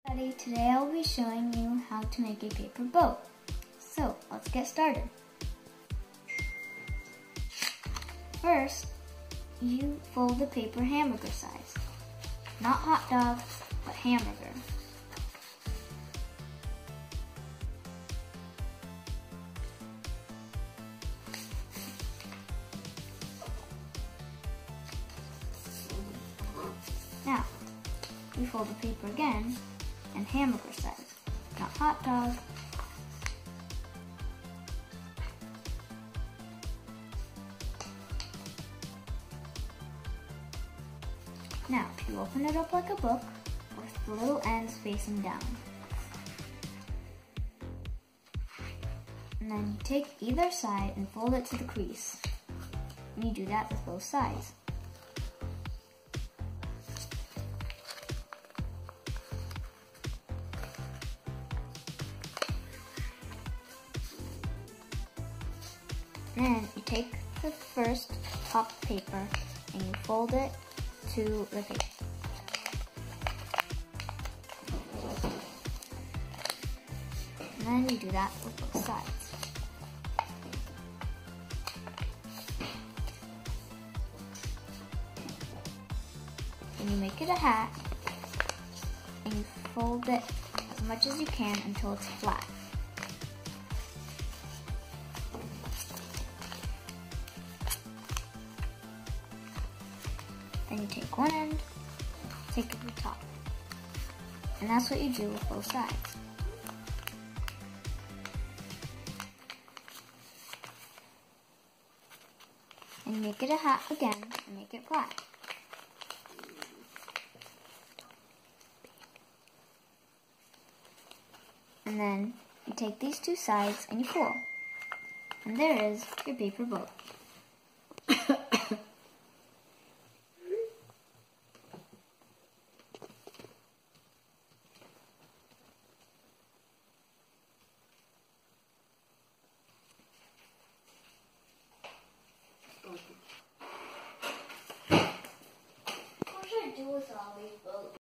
Today I'll be showing you how to make a paper boat. So let's get started. First, you fold the paper hamburger size. Not hot dog, but hamburger. Now, you fold the paper again and hamburger size, not hot dog. Now, you open it up like a book with the little ends facing down. And then you take either side and fold it to the crease. And you do that with both sides. Then you take the first top paper and you fold it to the paper. And then you do that with both sides. And you make it a hat and you fold it as much as you can until it's flat. Then you take one end, take it to the top. And that's what you do with both sides. And you make it a hat again and make it flat. And then you take these two sides and you fold. And there is your paper boat.